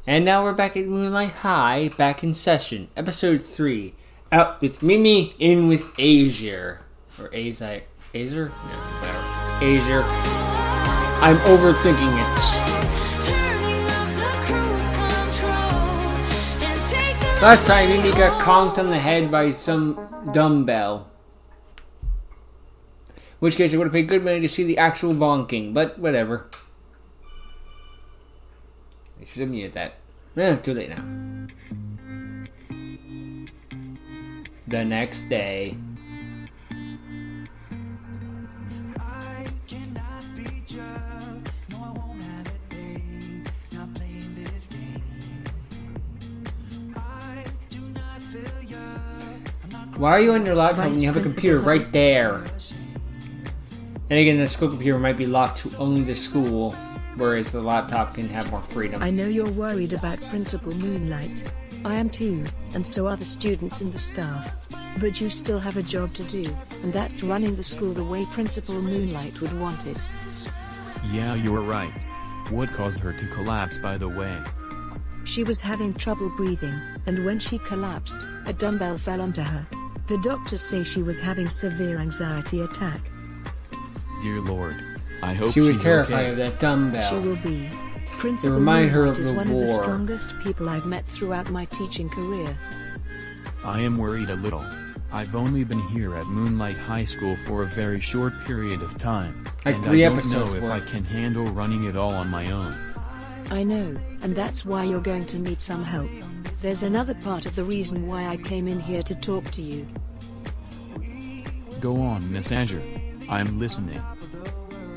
And now we're back at Moonlight High, back in session. Episode 3. Out with Mimi, in with Azure. Or Azure? No, whatever. Azure. I'm overthinking it. Last time Mimi got conked on the head by some dumbbell. In which case I would have paid good money to see the actual bonking, but whatever. I should have muted that. Too late now. The next day. Why are you on your laptop when you have a computer right there? And again, the school computer might be locked to only the school, whereas the laptop can have more freedom. I know you're worried about Principal Moonlight. I am too, and so are the students and the staff. But you still have a job to do, and that's running the school the way Principal Moonlight would want it. Yeah, you're right. What caused her to collapse, by the way? She was having trouble breathing, and when she collapsed, a dumbbell fell onto her. The doctors say she was having severe anxiety attack. Dear Lord, I hope she was she's terrified okay. of that dumbbell. She will be. Principal remind her Moonlight of is the one of the war. strongest people I've met throughout my teaching career. I am worried a little. I've only been here at Moonlight High School for a very short period of time, Like and 3 I don't episodes know if I can handle running it all on my own. I know, and that's why you're going to need some help. There's another part of the reason why I came in here to talk to you. Go on, Miss Azure. I'm listening.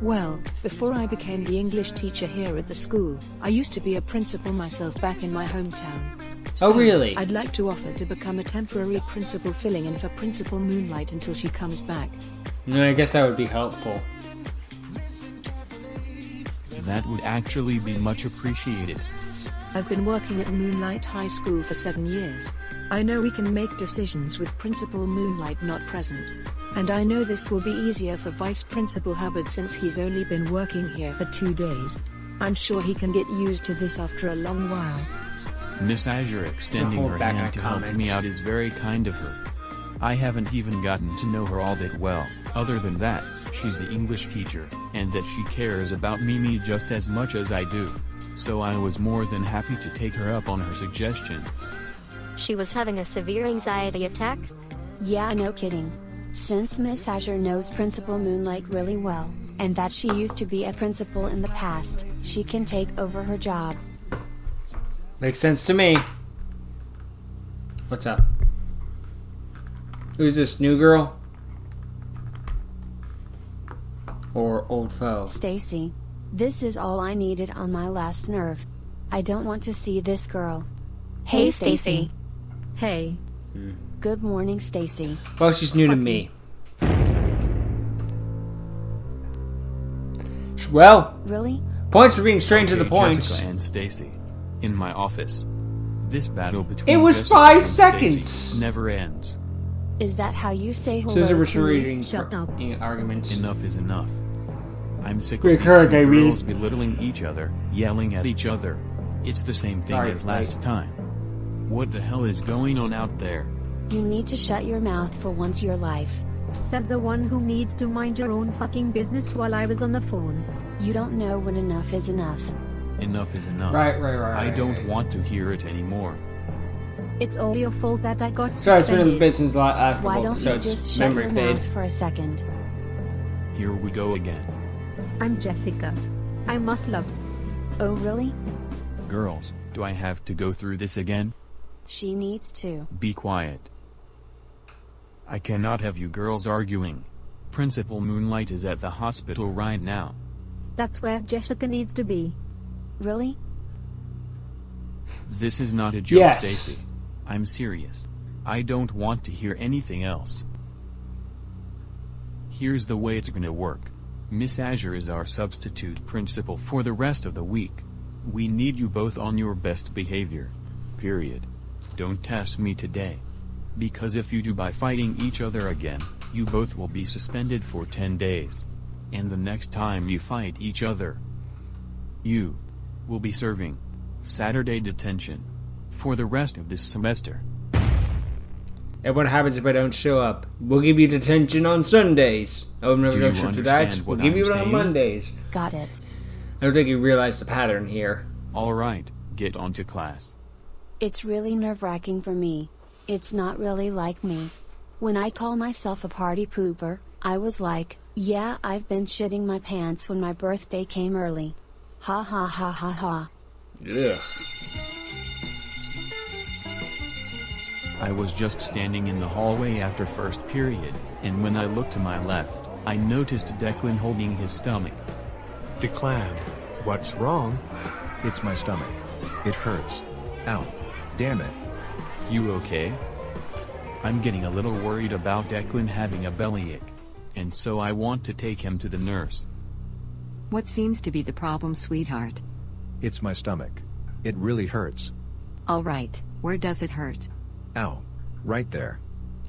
Well, before I became the English teacher here at the school, I used to be a principal myself back in my hometown. Oh, really? I'd like to offer to become a temporary principal filling in for Principal Moonlight until she comes back. No, I guess that would be helpful. That would actually be much appreciated. I've been working at Moonlight High School for 7 years. I know we can make decisions with Principal Moonlight not present. And I know this will be easier for Vice Principal Hubbard since he's only been working here for 2 days. I'm sure he can get used to this after a long while. Miss Azure extending her hand to help me out is very kind of her. I haven't even gotten to know her all that well, other than that, she's the English teacher, and that she cares about Mimi just as much as I do. So I was more than happy to take her up on her suggestion. She was having a severe anxiety attack? Yeah, no kidding. Since Miss Azure knows Principal Moonlight really well, and that she used to be a principal in the past, she can take over her job. Makes sense to me. What's up? Who's this, new girl? Or old foe? Stacy. This is all I needed on my last nerve. I don't want to see this girl. Hey, Stacy. Hey. Good morning, Stacy. Well, she's new to me. Well, Really? points for being straight to the Okay, point. Jessica and Stacy. In my office. This battle between It was Jessica 5 and Stacy seconds. never ends. Is that how you say hello Scissor to was me? reading Shut up. Enough arguments. is enough. I'm sick of Quick, these hurry, two baby. girls belittling each other, yelling at each other. It's the same thing Sorry, as last time. What the hell is going on out there? You need to shut your mouth for once your life. Says the one who needs to mind your own fucking business while I was on the phone. You don't know when enough is enough. Enough is enough. Right. I don't want to hear it anymore. It's all your fault that I got Sorry, it's been in the suspended. business a lot after Why don't so you it's just shut memory your fade. mouth for a second? Here we go again. I'm Jessica. I must love. Oh really? Girls, do I have to go through this again? She needs to. Be quiet. I cannot have you girls arguing. Principal Moonlight is at the hospital right now. That's where Jessica needs to be. Really? This is not a joke, Yes. Stacy. I'm serious. I don't want to hear anything else. Here's the way it's gonna work. Miss Azure is our substitute principal for the rest of the week. We need you both on your best behavior. Period. Don't test me today. Because if you do by fighting each other again, you both will be suspended for 10 days. And the next time you fight each other, you will be serving Saturday detention. For the rest of this semester. And what happens if I don't show up? We'll give you detention on Sundays. Oh, no, Do no, you to that. understand We'll what give I'm you it on saying? Mondays. Got it. I don't think you realize the pattern here. Alright, get on to class. It's really nerve-wracking for me. It's not really like me. When I call myself a party pooper, I was like, yeah, I've been shitting my pants when my birthday came early. Ha ha ha ha ha. Ugh. I was just standing in the hallway after first period, and when I looked to my left, I noticed Declan holding his stomach. Declan, what's wrong? It's my stomach. It hurts. Ow. Damn it. You okay? I'm getting a little worried about Declan having a bellyache, and so I want to take him to the nurse. What seems to be the problem, sweetheart? It's my stomach. It really hurts. Alright, where does it hurt? Ow. Right there.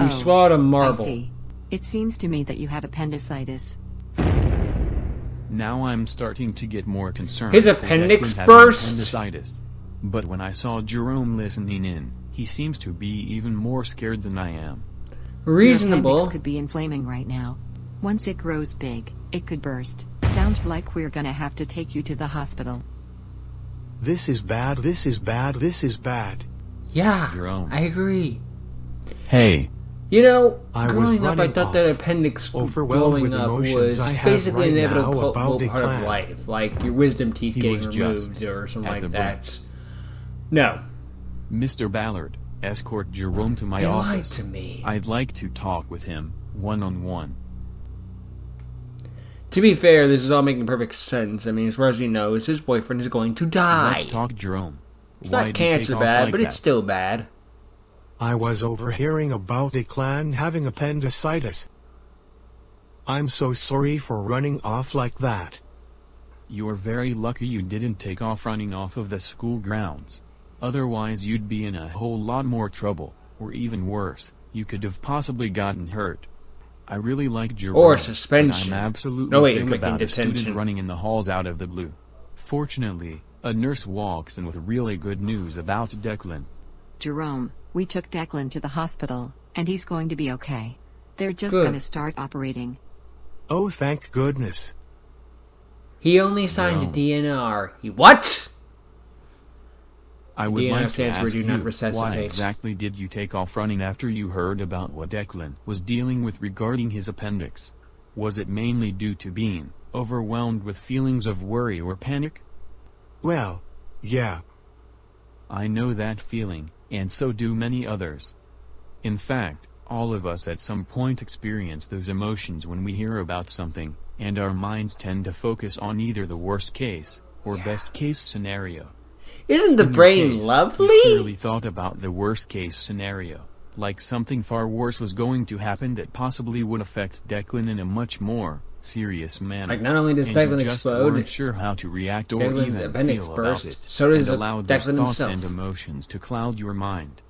You swallowed a I marble. see. It seems to me that you have appendicitis. Now I'm starting to get more concerned. His for appendix Declan having burst? appendicitis. But when I saw Jerome listening in, he seems to be even more scared than I am. Your Reasonable. appendix could be inflaming right now. Once it grows big, it could burst. Sounds like we're gonna have to take you to the hospital. This is bad, this is bad, this is bad. Yeah, Jerome. I agree. Hey, You know, I was growing up, I running thought off, that appendix overwhelmed growing with up emotions was I have basically right an now inevitable about part of Declan. life, like your wisdom teeth He getting was just removed or something at the like that. No, Mr. Ballard, escort Jerome to my they lied office. to me. I'd like to talk with him, one-on-one. To be fair, this is all making perfect sense. I mean, as far as he knows, his boyfriend is going to die. Let's talk, Jerome. It's Why not did you take cancer off bad, like but it's that? still bad. I was overhearing about Declan having appendicitis. I'm so sorry for running off like that. You're very lucky you didn't take off running off of the school grounds. Otherwise you'd be in a whole lot more trouble, or even worse, you could have possibly gotten hurt. I really like Jerome, Or but suspension. I'm absolutely No, wait, sick you're making about a detention. student running in the halls out of the blue. Fortunately, a nurse walks in with really good news about Declan. Jerome, we took Declan to the hospital, and he's going to be okay. They're just Good. gonna start operating. Oh, thank goodness. He only signed a No. DNR. He what? I would DNR like to stands for ask do you, not why resuscitate. exactly did you take off running after you heard about what Declan was dealing with regarding his appendix? Was it mainly due to being overwhelmed with feelings of worry or panic? Well, yeah. I know that feeling, and so do many others. In fact, all of us at some point experience those emotions when we hear about something, and our minds tend to focus on either the worst case, or best case scenario. Isn't the In your brain case, lovely? You clearly thought about the worst case scenario, like something far worse was going to happen that possibly would affect Declan in a much more serious manner. Like, not only does and Declan you just explode, weren't sure how to react or Declan's even appendix feel burst. about it, So does and allowed those Declan thoughts himself. and emotions to cloud your mind.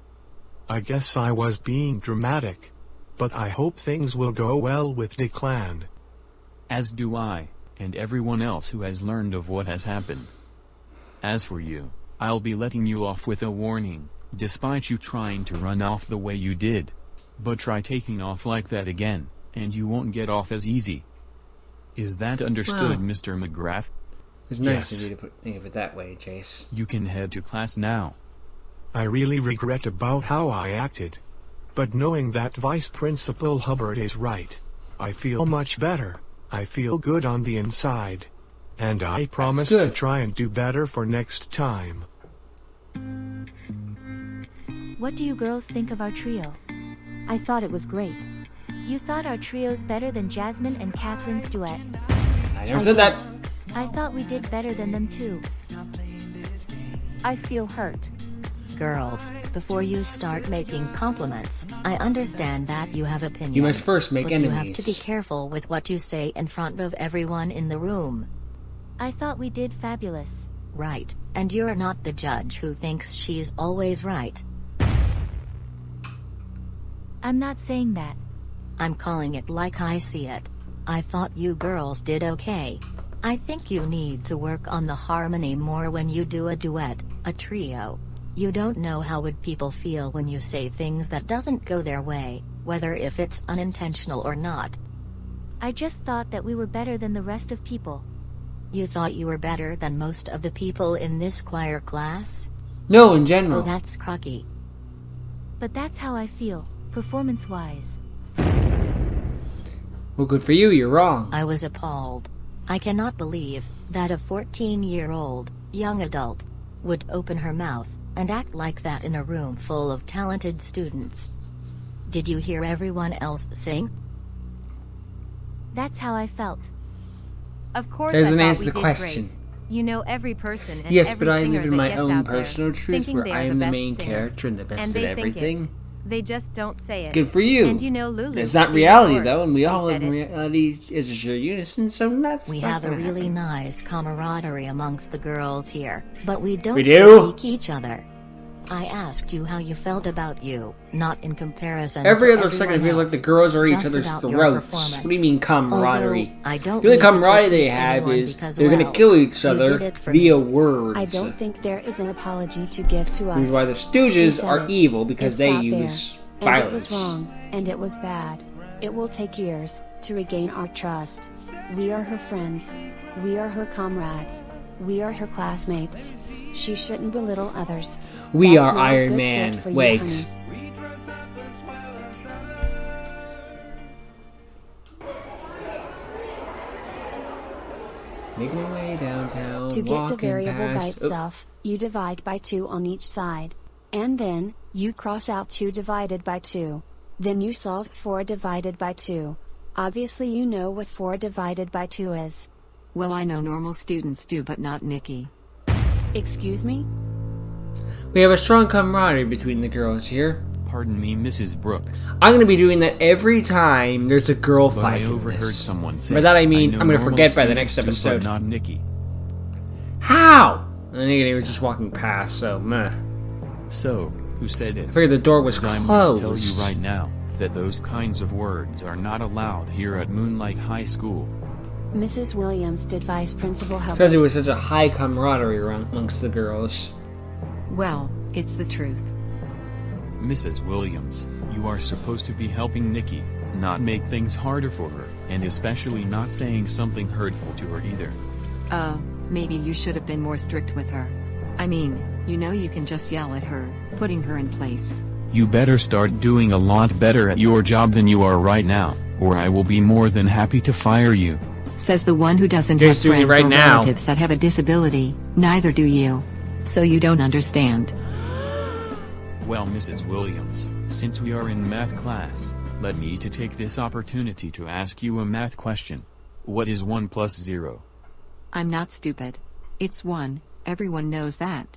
I guess I was being dramatic. But I hope things will go well with Declan. As do I, and everyone else who has learned of what has happened. As for you, I'll be letting you off with a warning, despite you trying to run off the way you did. But try taking off like that again, and you won't get off as easy. Is that understood, Wow. Mr. McGrath? It's nice Yes. of you to think of it that way, Chase. You can head to class now. I really regret about how I acted. But knowing that Vice Principal Hubbard is right, I feel much better. I feel good on the inside. And I promise to good. try and do better for next time. What do you girls think of our trio? I thought it was great. You thought our trio's better than Jasmine and Catherine's duet. I never said that. I thought we did better than them too. I feel hurt. Girls, before you start making compliments, I understand that you have opinions. You must first make but enemies. You have to be careful with what you say in front of everyone in the room. I thought we did fabulous. Right, and you're not the judge who thinks she's always right. I'm not saying that. I'm calling it like I see it. I thought you girls did okay. I think you need to work on the harmony more when you do a duet, A trio. You don't know how would people feel when you say things that doesn't go their way, whether if it's unintentional or not. I just thought that we were better than the rest of people. You thought you were better than most of the people in this choir class? No, in general. Oh, that's cocky. But that's how I feel, performance-wise. Well, good for you, you're wrong. I was appalled. I cannot believe that a 14-year-old, young adult, would open her mouth and act like that in a room full of talented students. Did you hear everyone else sing? That's how I felt. Of course, Doesn't I thought answer we the did question. Great. You know every person and Yes, every but I singer live in that my gets own out there, personal truth thinking where they I are am the best main singer. character and the best And at they think it. everything. They just don't say it. Good for you. And you know Lulu. It's not being reality forced, though, and we all she live said in it. reality as a unison, so that's We not have a gonna really happen. nice camaraderie amongst the girls here, but we don't We do? critique each other. I asked you how you felt about you, not in comparison Every to other second everyone feels like the else, girls are at each just other's about your throats. performance. What do you mean camaraderie? Although I don't The only need to camaraderie they critique have anyone is because, they're gonna well, kill each you other did it for via me. words. I don't think there is an apology to give to us. Which is why the She Stooges said are it. evil because It's they out there. use And violence. it was wrong, and it was bad. It will take years to regain our trust. We are her friends. We are her comrades. We are her classmates. She shouldn't belittle others. We That's are not a Iron good Man. fit for you, Wait. honey. Making my way downtown, To get the walking variable by past. itself, you divide by 2 on each side. And then, you cross out 2 divided by 2. Then you solve 4 divided by 2. Obviously you know what 4 divided by 2 is. Well, I know normal students do, but not Nikki. Excuse me? We have a strong camaraderie between the girls here. Pardon me, Mrs. Brooks. I'm gonna be doing that every time there's a girl But fight I in overheard this. someone say. By that I mean know I'm gonna normal forget by the next students do, episode. but not Nikki. How? And he was just walking past, so meh. So, who said it? I figured the door was 'Cause I'm closed. gonna tell you right now that those kinds of words are not allowed here at Moonlight High School. Mrs. Williams did Vice Principal Because Hubbard. there was such a high camaraderie amongst the girls. Well, it's the truth. Mrs. Williams, you are supposed to be helping Nikki, not make things harder for her, and especially not saying something hurtful to her either. Maybe you should have been more strict with her. I mean, you know you can just yell at her, putting her in place. You better start doing a lot better at your job than you are right now, or I will be more than happy to fire you. Says the one who doesn't You're have doing it friends right or now. relatives that have a disability, neither do you. So you don't understand. Well, Mrs. Williams, since we are in math class, let me to take this opportunity to ask you a math question. What is 1 plus 0? I'm not stupid. It's 1, everyone knows that.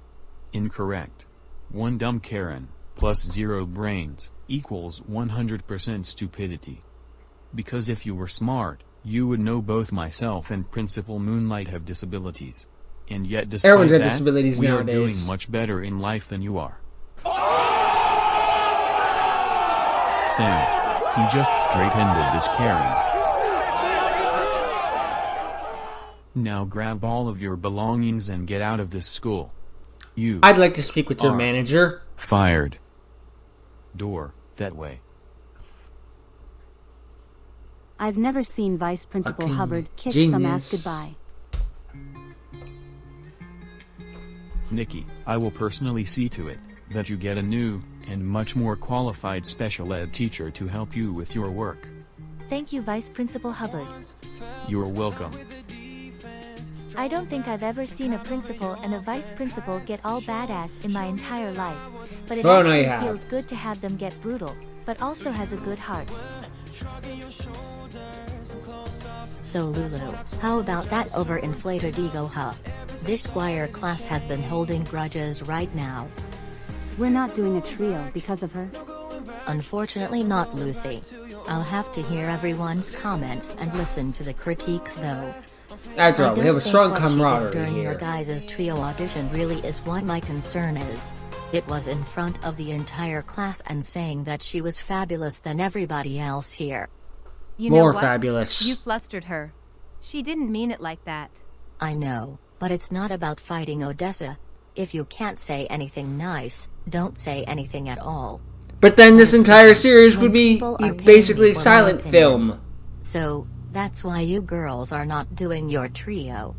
Incorrect. 1 dumb Karen, plus 0 brains, equals 100% stupidity. Because if you were smart, you would know both myself and Principal Moonlight have disabilities. And yet despite Everyone's got that, disabilities we are nowadays. doing much better in life than you are. There. He just straight-ended this Karen. Now grab all of your belongings and get out of this school. You I'd like to speak with your are manager. fired. Door, that way. I've never seen Vice Principal Fucking Hubbard kick genius. some ass goodbye. Nikki, I will personally see to it that you get a new, and much more qualified special ed teacher to help you with your work. Thank you, Vice Principal Hubbard. You're welcome. I don't think I've ever seen a principal and a vice principal get all badass in my entire life, but it Oh, no, you actually have. feels good to have them get brutal, but also has a good heart. So Lulu, how about that overinflated ego, huh? This choir class has been holding grudges right now. We're not doing a trio because of her. Unfortunately not, Lucy. I'll have to hear everyone's comments and listen to the critiques though. After all, I we have a don't strong think what she did camaraderie during your here. guys' trio audition really is what my concern is. It was in front of the entire class and saying that she was fabulous than everybody else here. You More know what? fabulous. You flustered her. She didn't mean it like that. I know, but it's not about fighting Odessa. If you can't say anything nice, don't say anything at all. But then this entire series would be basically silent film. So, that's why you girls are not doing your trio.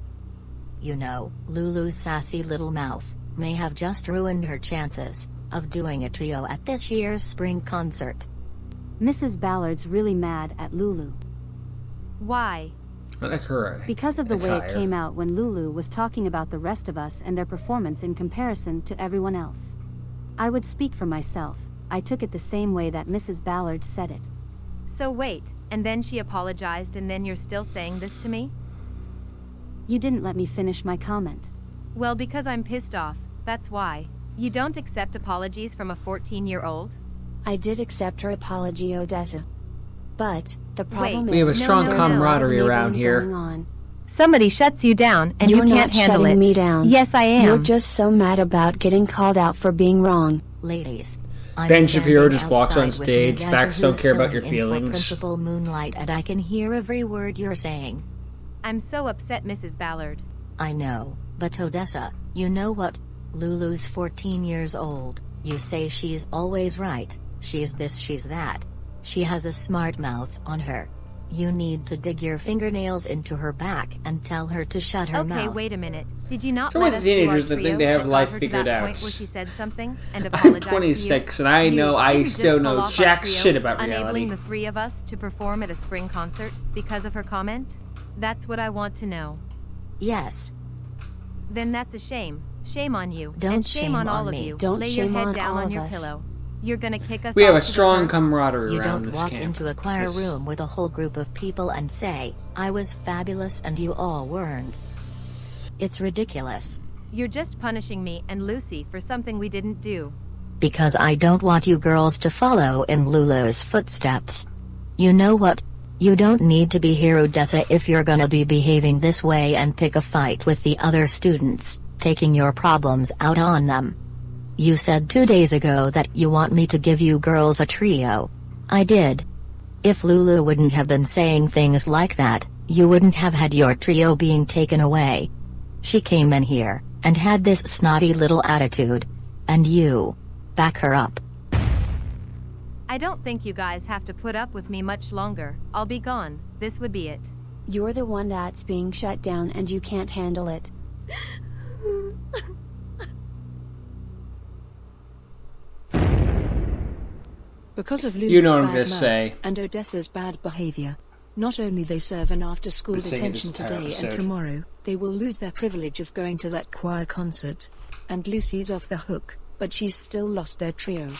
You know, Lulu's sassy little mouth may have just ruined her chances of doing a trio at this year's spring concert. Mrs. Ballard's really mad at Lulu. Why? I like her because of the way attire. It came out when Lulu was talking about the rest of us and their performance in comparison to everyone else. I would speak for myself. I took it the same way that Mrs. Ballard said it. So wait, and then she apologized and then you're still saying this to me? You didn't let me finish my comment. Well, because I'm pissed off, that's why. You don't accept apologies from a 14-year-old? I did accept her apology, Odessa. But the problem is we have a strong camaraderie around here. Somebody shuts you down and You're you can't not handle shutting it. me down. Yes, I am. You're just so mad about getting called out for being wrong. Ladies, I'm Ben Shapiro just standing walks on outside with stage. Ms. Backs don't who's care about your filling in for feelings. Principal Moonlight, and I can hear every word you're saying. I'm so upset, Mrs. Ballard. I know, but Odessa, you know what? Lulu's 14 years old. You say she's always right. She's this, she's that. She has a smart mouth on her. You need to dig your fingernails into her back and tell her to shut her mouth. Okay, wait a minute. Did you not Some let of the us do our teenagers that trio think they have that got life her to figured that out. point where she said something and I'm apologized 26 to you? and I You know I didn't just still pull know off our jack trio, shit about reality. enabling the three of us to perform at a spring concert because of her comment? That's what I want to know. Yes. Then that's a shame. Shame on you. Don't and shame on all of me. you. Don't Lay your shame head on down all on of your us. pillow. You're gonna kick us We have off a to the strong curb? camaraderie You around don't this walk camp. into a choir Yes. room with a whole group of people and say, I was fabulous and you all weren't. It's ridiculous. You're just punishing me and Lucy for something we didn't do. Because I don't want you girls to follow in Lulu's footsteps. You know what? You don't need to be here, Odessa, if you're gonna be behaving this way and pick a fight with the other students, taking your problems out on them. You said 2 days ago that you want me to give you girls a trio. I did. If Lulu wouldn't have been saying things like that, you wouldn't have had your trio being taken away. She came in here and had this snotty little attitude. And you back her up. I don't think you guys have to put up with me much longer. I'll be gone. This would be it. You're the one that's being shut down and you can't handle it. Because of Lulu's You know what I'm bad gonna mouth say. and Odessa's bad behavior, not only they serve an after-school Been saying this detention entire today and episode. tomorrow, they will lose their privilege of going to that choir concert. And Lucy's off the hook, but she's still lost their trio.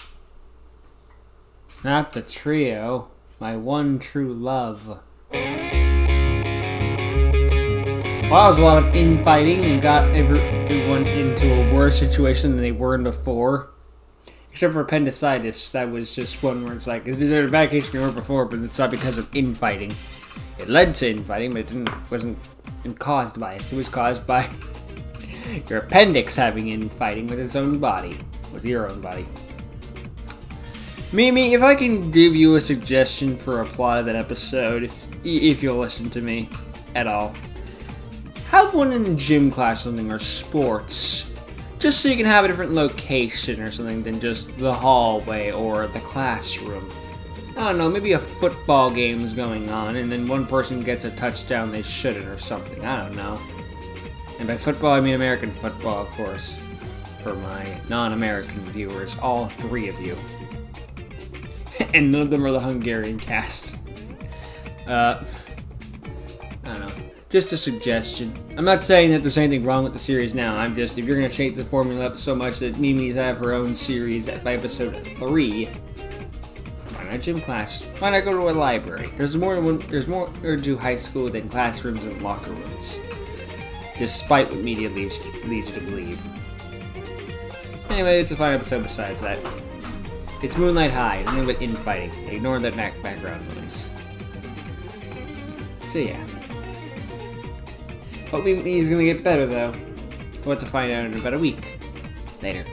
Not the trio. My one true love. Well, that was a lot of infighting and got everyone into a worse situation than they were in before. Except for appendicitis, that was just one where it's like, there's a bad case we were before, but it's not because of infighting. It led to infighting, but it wasn't caused by it. It was caused by your appendix having infighting with its own body, with your own body. Mimi, if I can give you a suggestion for a plot of that episode, if you'll listen to me at all, have one in gym class or something, or sports. Just so you can have a different location or something than just the hallway or the classroom. I don't know, maybe a football game's going on and then one person gets a touchdown they shouldn't or something. I don't know. And by football, I mean American football, of course. For my non-American viewers, all three of you. And none of them are the Hungarian cast. I don't know. Just a suggestion. I'm not saying that there's anything wrong with the series now. I'm just, if you're going to shake the formula up so much that Mimi's have her own series by episode 3, why not gym class? Why not go to a library? There's more to high school than classrooms and locker rooms. Despite what media leads you to believe. Anyway, it's a fun episode besides that. It's Moonlight High, nothing but infighting. Ignore that background noise. So yeah. Hope he's gonna get better though. We'll have to find out in about a week. Later.